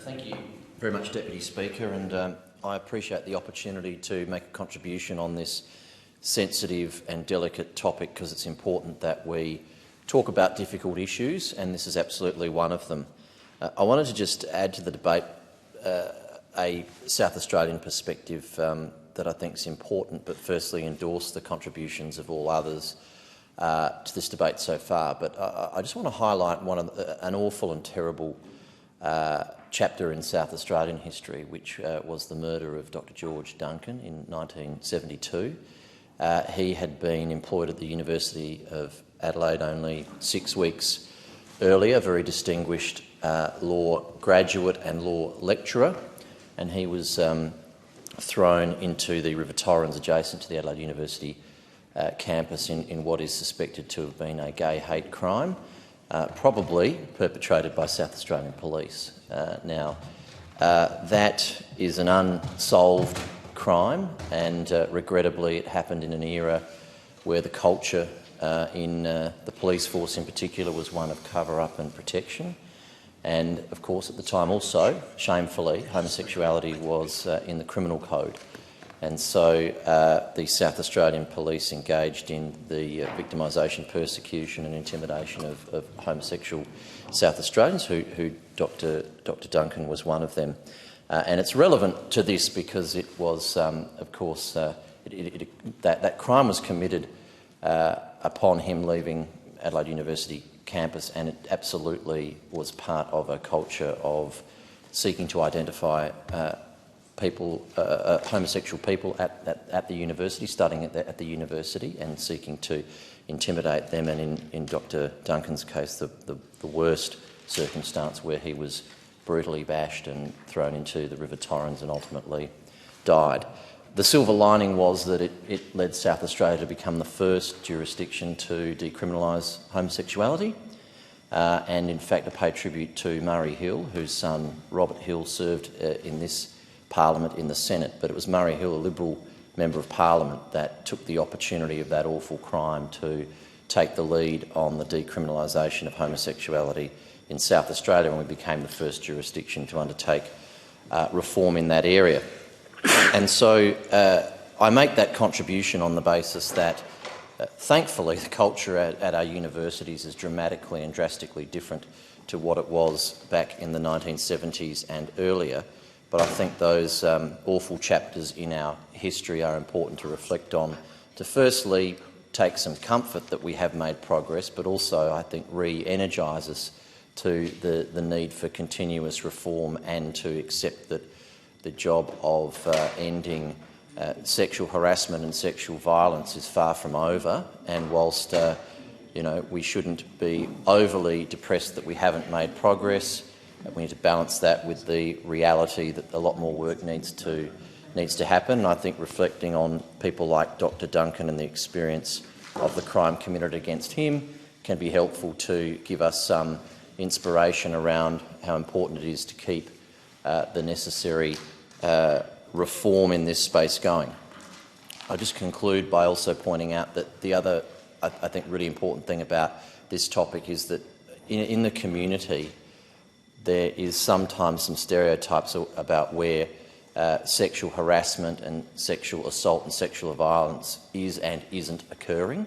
Thank you very much, Deputy Speaker, and I appreciate the opportunity to make a contribution on this sensitive and delicate topic, because it's important that we talk about difficult issues, and this is absolutely one of them. I wanted to just add to the debate a South Australian perspective that I think is important, but firstly endorse the contributions of all others to this debate so far. But I just want to highlight an awful and terrible chapter in South Australian history, which was the murder of Dr George Duncan in 1972. He had been employed at the University of Adelaide only 6 weeks earlier, a very distinguished law graduate and law lecturer, and he was thrown into the River Torrens adjacent to the Adelaide University campus in what is suspected to have been a gay hate crime, probably perpetrated by South Australian police. Now, that is an unsolved crime, and regrettably it happened in an era where the culture in the police force in particular was one of cover-up and protection. And of course at the time also, shamefully, homosexuality was in the criminal code. And so the South Australian police engaged in the victimisation, persecution and intimidation of homosexual South Australians, who Dr Duncan was one of them. And it's relevant to this because it was, of course, that crime was committed upon him leaving Adelaide University campus, and it absolutely was part of a culture of seeking to identify people, homosexual people at the university, studying at the university, and seeking to intimidate them, and in Dr Duncan's case, the worst circumstance, where he was brutally bashed and thrown into the River Torrens and ultimately died. The silver lining was that it led South Australia to become the first jurisdiction to decriminalise homosexuality, and in fact I pay tribute to Murray Hill, whose son Robert Hill served in this Parliament in the Senate, but it was Murray Hill, a Liberal Member of Parliament, that took the opportunity of that awful crime to take the lead on the decriminalisation of homosexuality in South Australia, and we became the first jurisdiction to undertake reform in that area. And so I make that contribution on the basis that thankfully the culture at our universities is dramatically and drastically different to what it was back in the 1970s and earlier. But I think those awful chapters in our history are important to reflect on, to firstly take some comfort that we have made progress, but also I think re-energise us to the need for continuous reform, and to accept that the job of ending sexual harassment and sexual violence is far from over. And whilst we shouldn't be overly depressed that we haven't made progress, we need to balance that with the reality that a lot more work needs to happen. And I think reflecting on people like Dr Duncan and the experience of the crime committed against him can be helpful to give us some inspiration around how important it is to keep the necessary reform in this space going. I'll just conclude by also pointing out that the other, I think, really important thing about this topic is that in the community there is sometimes some stereotypes about where sexual harassment and sexual assault and sexual violence is and isn't occurring.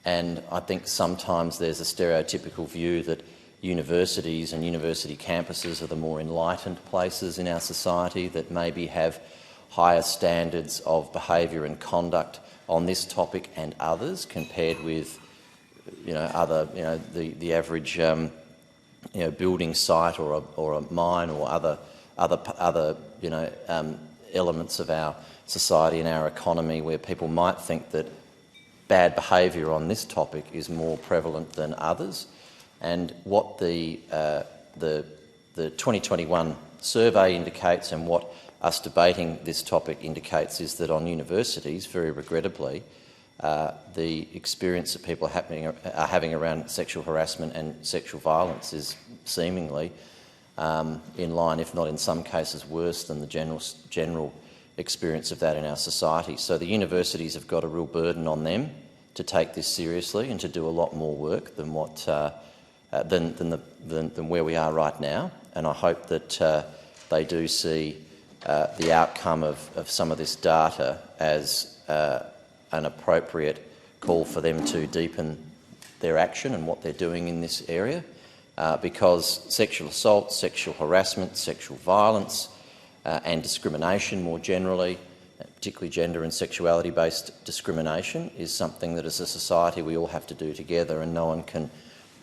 And I think sometimes there's a stereotypical view that universities and university campuses are the more enlightened places in our society, that maybe have higher standards of behaviour and conduct on this topic and others, compared with the average building site or a mine or other elements of our society and our economy, where people might think that bad behaviour on this topic is more prevalent than others. And what the 2021 survey indicates, and what us debating this topic indicates, is that on universities, very regrettably, the experience that people are having around sexual harassment and sexual violence is seemingly in line, if not in some cases worse than the general experience of that in our society. So the universities have got a real burden on them to take this seriously and to do a lot more work than where we are right now. And I hope that they do see the outcome of some of this data as an appropriate call for them to deepen their action and what they're doing in this area, because sexual assault, sexual harassment, sexual violence and discrimination more generally, particularly gender and sexuality-based discrimination, is something that as a society we all have to do together, and no one can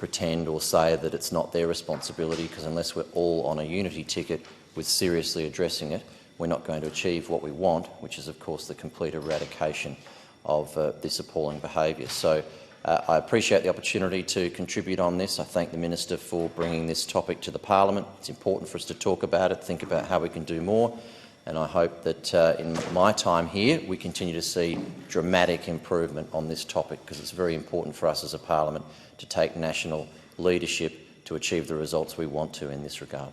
pretend or say that it's not their responsibility, because unless we're all on a unity ticket with seriously addressing it, we're not going to achieve what we want, which is of course the complete eradication of this appalling behaviour. So I appreciate the opportunity to contribute on this. I thank the Minister for bringing this topic to the Parliament. It's important for us to talk about it, think about how we can do more, and I hope that in my time here we continue to see dramatic improvement on this topic, because it's very important for us as a Parliament to take national leadership to achieve the results we want to in this regard.